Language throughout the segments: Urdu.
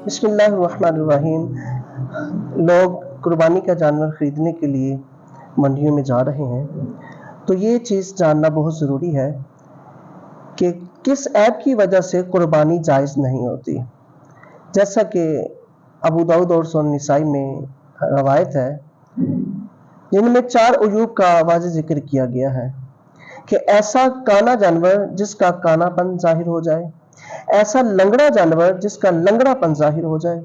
بسم اللہ الرحمن الرحیم۔ لوگ قربانی کا جانور خریدنے کے لیے منڈیوں میں جا رہے ہیں، تو یہ چیز جاننا بہت ضروری ہے کہ کس عیب کی وجہ سے قربانی جائز نہیں ہوتی۔ جیسا کہ ابو داؤد اور سنن نسائی میں روایت ہے، جن میں 4 عیوب کا واضح ذکر کیا گیا ہے کہ ایسا کانا جانور جس کا کانا پن ظاہر ہو جائے، ایسا لنگڑا جانور جس کا لنگڑا پن ظاہر ہو جائے،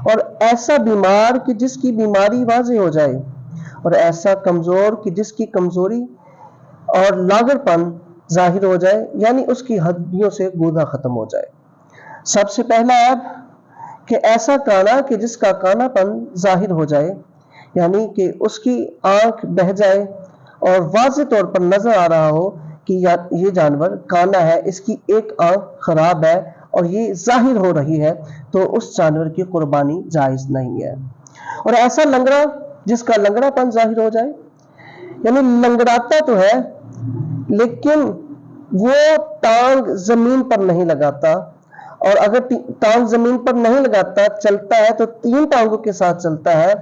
اور ایسا بیمار کہ جس کی بیماری واضح ہو جائے، اور ایسا کمزور کہ جس کی کمزوری اور لاغر پن ظاہر ہو جائے، یعنی اس کی ہڈیوں سے گودا ختم ہو جائے۔ سب سے پہلا عیب کہ ایسا کانا کہ جس کا کانا پن ظاہر ہو جائے، یعنی کہ اس کی آنکھ بہہ جائے اور واضح طور پر نظر آ رہا ہو کہ یہ جانور کانا ہے، اس کی ایک آنکھ خراب ہے اور یہ ظاہر ہو رہی ہے، تو اس جانور کی قربانی جائز نہیں ہے۔ اور ایسا لنگڑا جس کا لنگڑا پن ظاہر ہو جائے، یعنی لنگڑاتا تو ہے لیکن وہ ٹانگ زمین پر نہیں لگاتا، اور اگر ٹانگ زمین پر نہیں لگاتا، چلتا ہے تو 3 ٹانگوں کے ساتھ چلتا ہے،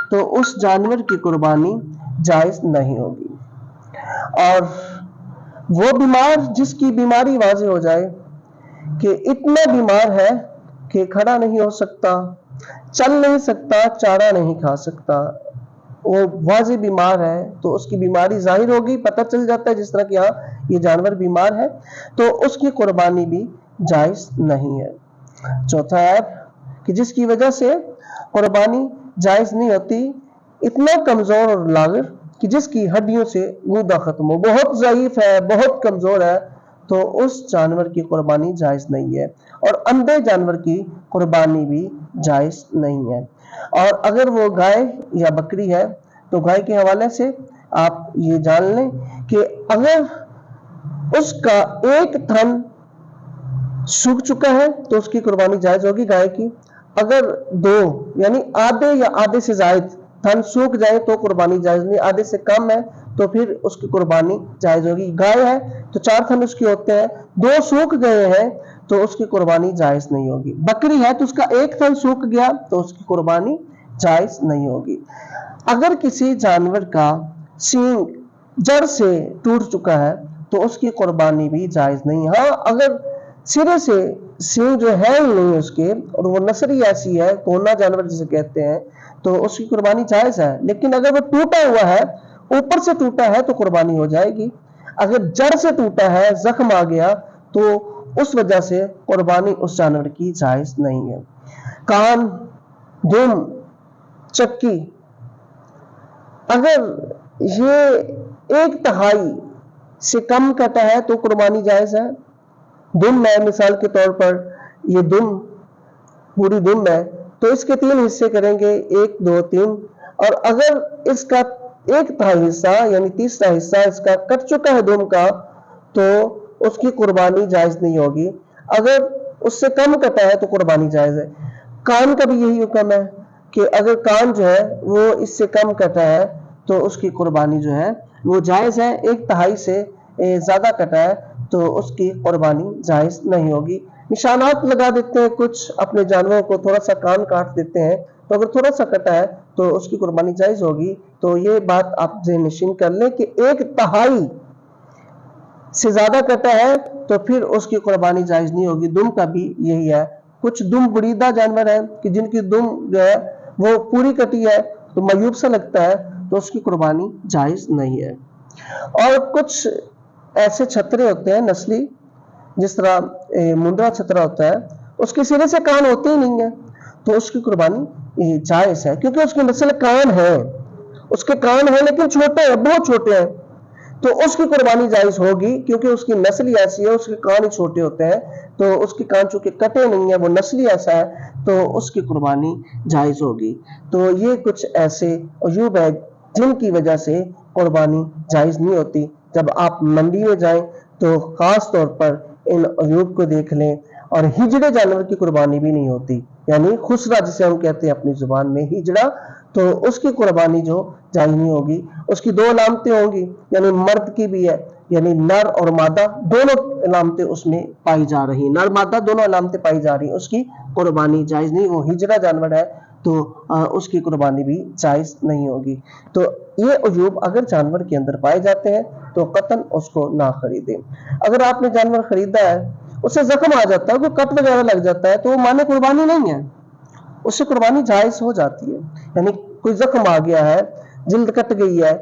تو اس جانور کی قربانی جائز نہیں ہوگی۔ اور وہ بیمار جس کی بیماری واضح ہو جائے کہ اتنا بیمار ہے کہ کھڑا نہیں ہو سکتا، چل نہیں سکتا، چارہ نہیں کھا سکتا، وہ واضح بیمار ہے، تو اس کی بیماری ظاہر ہوگی، پتہ چل جاتا ہے جس طرح کہ یہ جانور بیمار ہے، تو اس کی قربانی بھی جائز نہیں ہے۔ چوتھا عیب کہ جس کی وجہ سے قربانی جائز نہیں ہوتی، اتنا کمزور اور لاغر کہ جس کی ہڈیوں سے گودا ختم ہو، بہت ضعیف ہے، بہت کمزور ہے، تو اس جانور کی قربانی جائز نہیں ہے۔ اور اندھے جانور کی قربانی بھی جائز نہیں ہے۔ اور اگر وہ گائے یا بکری ہے، تو گائے کے حوالے سے آپ یہ جان لیں کہ اگر اس کا ایک تھن سوکھ چکا ہے تو اس کی قربانی جائز ہوگی گائے کی۔ اگر 2 یعنی آدھے یا آدھے سے زائد تھن سوکھ جائے تو قربانی جائز نہیں، آدھے سے کم ہے تو پھر اس کی قربانی جائز ہوگی۔ گائے ہے تو 4 تھن اس کے ہوتے ہیں، 2 سوکھ گئے ہیں تو اس کی قربانی جائز نہیں ہوگی۔ بکری ہے تو اس کا ایک تھن سوکھ گیا تو اس کی قربانی جائز نہیں ہوگی۔ اگر کسی جانور کا سینگ جڑ سے ٹوٹ چکا ہے تو اس کی قربانی بھی جائز نہیں۔ ہاں، اگر سرے سے سینگ جو ہے ہی نہیں اس کے، اور وہ نسلی ایسی ہے، کونا جانور جسے کہتے ہیں، تو اس کی قربانی جائز ہے، لیکن اگر وہ ٹوٹا ہوا ہے، اوپر سے ٹوٹا ہے تو قربانی ہو جائے گی۔ اگر جڑ سے ٹوٹا ہے، زخم آ گیا، تو اس وجہ سے قربانی اس جانور کی جائز نہیں ہے۔ کان، دم، چکی، اگر یہ 1/3 سے کم کٹا ہے تو قربانی جائز ہے۔ دم ہے، مثال کے طور پر یہ دم پوری دم ہے تو اس کے 3 حصے کریں گے، 1 2 3، اور اگر اس کا 1/3 حصہ یعنی تیسرا حصہ اس کا کٹ چکا ہے دم کا، تو اس کی قربانی جائز نہیں ہوگی۔ اگر اس سے کم کٹا ہے تو قربانی جائز ہے۔ کان کا بھی یہی حکم ہے کہ اگر کان جو ہے وہ اس سے کم کٹا ہے تو اس کی قربانی جو ہے وہ جائز ہے۔ 1/2 سے زیادہ کٹا ہے تو اس کی قربانی جائز نہیں ہوگی۔ نشانات لگا دیتے ہیں کچھ اپنے جانوروں کو، تھوڑا سا کان کاٹ دیتے ہیں، تو اگر تھوڑا سا کٹا ہے تو اس کی قربانی جائز ہوگی۔ تو یہ بات آپ ذہن نشین کر لیں کہ 1/2 سے زیادہ کٹا ہے تو پھر اس کی قربانی جائز نہیں ہوگی۔ دم کا بھی یہی ہے۔ کچھ دم بریدہ جانور ہیں کہ جن کی دم جو ہے وہ پوری کٹی ہے تو معیوب سا لگتا ہے، تو اس کی قربانی جائز نہیں ہے۔ اور کچھ ایسے چھترے ہوتے ہیں نسلی، جس طرح منڈا چھترا ہوتا ہے، اس کے سرے سے کان ہوتے ہی نہیں ہیں، تو اس کی قربانی جائز ہے، کیونکہ اس کی نسل کان ہے، اس کے کان ہیں لیکن چھوٹے ہیں، بہت چھوٹے ہیں، تو اس کی قربانی جائز ہوگی، کیونکہ اس کی نسل ایسی ہے، اس کے کان ہی چھوٹے ہوتے ہیں، تو اس کے کان چونکہ کٹے نہیں ہیں، وہ نسلی ایسا ہے، تو اس کی قربانی جائز ہوگی۔ تو یہ کچھ ایسے عیوب ہیں جن کی وجہ سے قربانی جائز نہیں ہوتی۔ جب آپ منڈی میں جائیں تو خاص طور پر ان عیوب کو دیکھ لیں۔ اور ہجڑے جانور کی قربانی بھی نہیں ہوتی، یعنی خسرا جسے ہم کہتے ہیں اپنی زبان میں ہجڑا، تو اس کی قربانی جو جائز نہیں ہوگی. اس کی 2 علامتیں ہوں گی، یعنی مرد کی بھی ہے، یعنی نر اور مادہ دونوں علامتیں اس میں پائی جا رہی ہیں، نر مادہ دونوں علامتیں پائی جا رہی ہیں، اس کی قربانی جائز نہیں. وہ ہجرہ جانور ہے تو اس کی قربانی بھی جائز نہیں ہوگی. تو یہ عیوب اگر جانور کے اندر پائے جاتے ہیں تو قطعاً اس کو نہ خریدیں. اگر آپ نے جانور خریدا ہے، اسے زخم آ جاتا ہے، کوئی کٹ وغیرہ لگ جاتا ہے، تو وہ معنی قربانی نہیں ہے، اس سے قربانی جائز ہو جاتی ہے. یعنی کوئی زخم آ گیا ہے، جلد کٹ گئی ہے،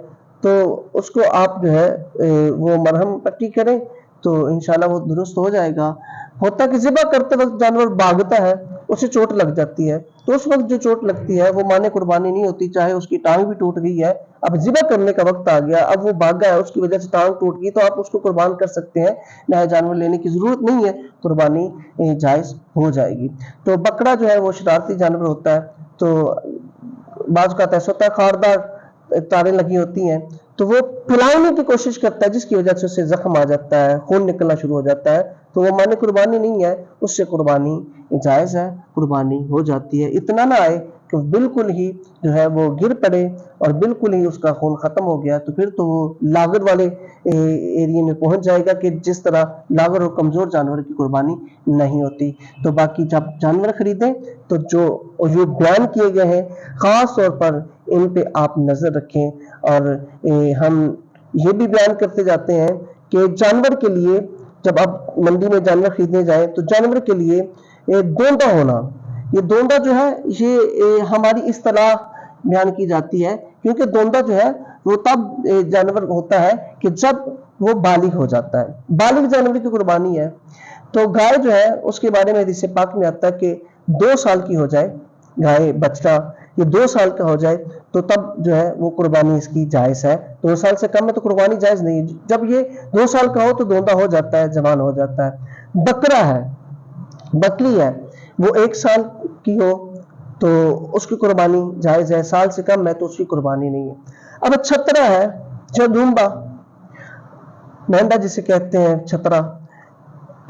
تو اس کو آپ جو ہے وہ مرہم پٹی کریں تو انشاءاللہ وہ درست ہو جائے گا. ہوتا کہ ذبح کرتے وقت جانور بھاگتا ہے، اسے چوٹ لگ جاتی ہے، تو اس وقت جو چوٹ لگتی ہے وہ معنی قربانی نہیں ہوتی، چاہے اس کی ٹانگ بھی ٹوٹ گئی ہے. اب ذبح کرنے کا وقت آ گیا، اب وہ بھاگا ہے، اس کی وجہ سے ٹانگ ٹوٹ گئی، تو آپ اس کو قربان کر سکتے ہیں، نیا جانور لینے کی ضرورت نہیں ہے، قربانی جائز ہو جائے گی. تو بکرا جو ہے وہ شرارتی جانور ہوتا ہے، تو بعض کا ایسا ہوتا ہے خاردار تاریں لگی ہوتی ہیں، تو وہ پھلانے کی کوشش کرتا ہے، جس کی وجہ سے اسے زخم آ جاتا ہے، خون نکلنا شروع ہو جاتا ہے، تو وہ معنی قربانی نہیں ہے، اس سے قربانی جائز ہے، قربانی ہو جاتی ہے. اتنا نہ آئے کہ بالکل ہی جو ہے وہ گر پڑے اور بالکل ہی اس کا خون ختم ہو گیا، تو پھر تو وہ لاغر والے ایریے میں پہنچ جائے گا، کہ جس طرح لاغر اور کمزور جانور کی قربانی نہیں ہوتی. تو باقی جب جانور خریدیں تو جو عیوب بیان کیے گئے ہیں خاص طور پر ان پہ آپ نظر رکھیں. اور ہم یہ بھی بیان کرتے جاتے ہیں کہ جانور کے لیے جب آپ منڈی میں جانور خریدنے جائیں تو جانور کے لیے دوندا ہونا، یہ دوندا جو ہے یہ ہماری اصطلاح بیان کی جاتی ہے، کیونکہ دوندا جو ہے وہ تب جانور ہوتا ہے کہ جب وہ بالغ ہو جاتا ہے، بالغ جانور کی قربانی ہے. تو گائے جو ہے اس کے بارے میں حدیث پاک میں آتا ہے کہ 2 سال کی ہو جائے گائے، بچہ یہ 2 سال کا ہو جائے تو تب جو ہے وہ قربانی اس کی جائز ہے. 2 سال سے کم ہے تو قربانی جائز نہیں ہے. جب یہ 2 سال کا ہو تو دوندا ہو جاتا ہے، جوان ہو جاتا ہے. بکرا ہے، بکری ہے، وہ 1 سال کی ہو تو اس کی قربانی جائز ہے، سال سے کم ہے تو اس کی قربانی نہیں ہے. اب چھترا ہے، جدومبا مہنڈا جسے کہتے ہیں چھترا،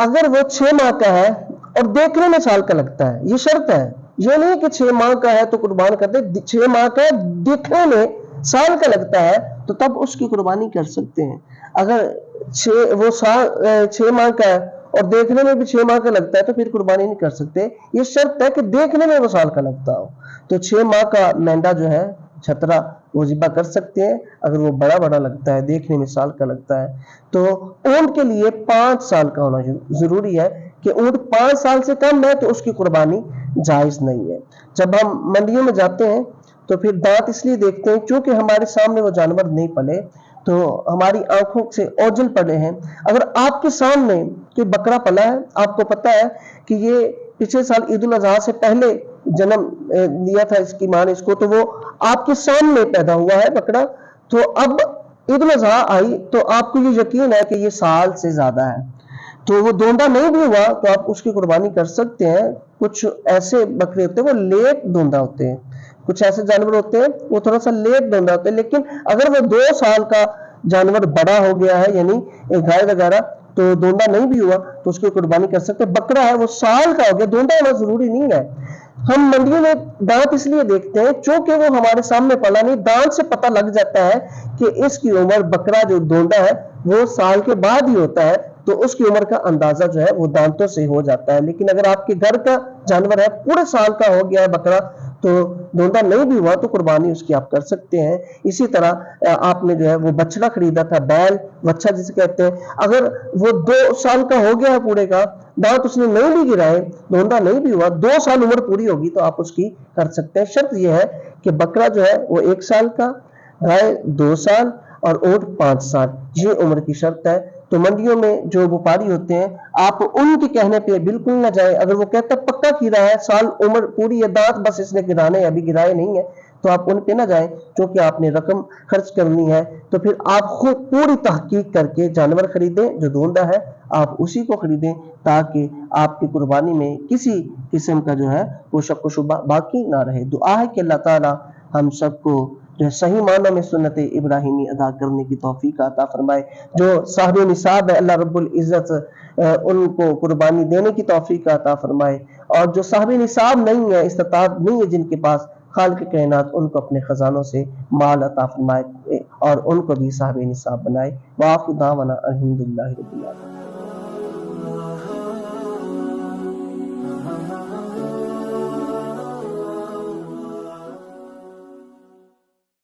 اگر وہ 6 ماہ کا ہے اور دیکھنے میں سال کا لگتا ہے، یہ شرط ہے، یہ نہیں کہ 6 ماہ کا ہے تو قربان کر دے، 6 ماہ کا ہے دیکھنے میں سال کا لگتا ہے تو تب اس کی قربانی کر سکتے ہیں. اگر 6 ماہ کا ہے اور دیکھنے میں بھی 6 ماہ کا لگتا ہے تو پھر قربانی نہیں کر سکتے. یہ شرط ہے کہ دیکھنے میں وہ سال کا لگتا ہو. تو 6 ماہ کا مینڈا جو ہے چھترا وہ ذبح کر سکتے ہیں اگر وہ بڑا بڑا لگتا ہے، دیکھنے میں سال کا لگتا ہے. تو اونٹ کے لیے 5 سال کا ہونا ضروری ہے، کہ اونٹ 5 سال سے کم ہے تو اس کی قربانی جائز نہیں ہے. جب ہم منڈیوں میں جاتے ہیں تو پھر دانت اس لیے دیکھتے ہیں چونکہ ہمارے سامنے وہ جانور نہیں پلے، تو ہماری آنکھوں سے اوجھل پڑے ہیں. اگر آپ کے سامنے کوئی بکرا پلا ہے، آپ کو پتا ہے کہ یہ پچھلے سال عید الاضحیٰ سے پہلے جنم لیا تھا اس کی ماں نے اس کو، تو وہ آپ کے سامنے پیدا ہوا ہے بکرا، تو اب عید الاضحیٰ آئی تو آپ کو یہ یقین ہے کہ یہ سال سے زیادہ ہے، تو وہ دوندا نہیں بھی ہوا تو آپ اس کی قربانی کر سکتے ہیں. کچھ ایسے بکرے ہوتے ہیں وہ لیٹ دوندا ہوتے ہیں، کچھ ایسے جانور ہوتے ہیں وہ تھوڑا سا لیٹ دوندا ہوتے ہیں، لیکن اگر وہ 2 سال کا جانور بڑا ہو گیا ہے، یعنی گائے وغیرہ، تو دوندا نہیں بھی ہوا تو اس کی قربانی کر سکتے. بکرا ہے وہ سال کا ہو گیا، دوندا ہونا ضروری نہیں ہے. ہم منڈیوں میں دانت اس لیے دیکھتے ہیں چونکہ وہ ہمارے سامنے پلا نہیں، دانت سے پتہ لگ جاتا ہے کہ اس کی عمر، بکرا جو دوندا ہے وہ سال کے بعد ہی ہوتا ہے، تو اس کی عمر کا اندازہ جو ہے وہ دانتوں سے ہو جاتا ہے. لیکن اگر آپ کے گھر کا جانور ہے، پورے سال کا ہو گیا ہے بکرا، تو دوندا نہیں بھی ہوا تو قربانی اس کی آپ کر سکتے ہیں. اسی طرح آپ نے جو ہے وہ بچڑا خریدا تھا، بیل بچہ جسے کہتے ہیں، اگر وہ 2 سال کا ہو گیا ہے پورے کا، دانت اس نے نہیں بھی گرائے، دوندا نہیں بھی ہوا، 2 سال عمر پوری ہوگی تو آپ اس کی کر سکتے ہیں. شرط یہ ہے کہ بکرا جو ہے وہ 1 سال کا، گائے 2 سال اور اونٹ 5 سال، یہ عمر کی شرط ہے. تو منڈیوں میں جو وپاری ہوتے ہیں آپ ان کے کہنے پہ بالکل نہ جائیں. اگر وہ کہتا ہے پکا کھیرا ہے، سال عمر پوری ہے، دانت بس اس نے گرانے ابھی گرائے نہیں ہے، تو آپ ان پہ نہ جائیں، چونکہ آپ نے رقم خرچ کرنی ہے. تو پھر آپ خود پوری تحقیق کر کے جانور خریدیں، جو دوندا ہے آپ اسی کو خریدیں، تاکہ آپ کی قربانی میں کسی قسم کا جو ہے وہ شک و شبہ باقی نہ رہے. دعا ہے کہ اللہ تعالی ہم سب کو جو صحیح معنی میں سنت ابراہیمی ادا کرنے کی توفیق عطا فرمائے. جو صاحب نصاب ہے اللہ رب العزت ان کو قربانی دینے کی توفیق عطا فرمائے، اور جو صاحب نصاب نہیں ہے، استطاعت نہیں ہے جن کے پاس، خالق کائنات ان کو اپنے خزانوں سے مال عطا فرمائے اور ان کو بھی صاحب نصاب بنائے۔ وآخر دعوانا الحمدللہ رب العالمین۔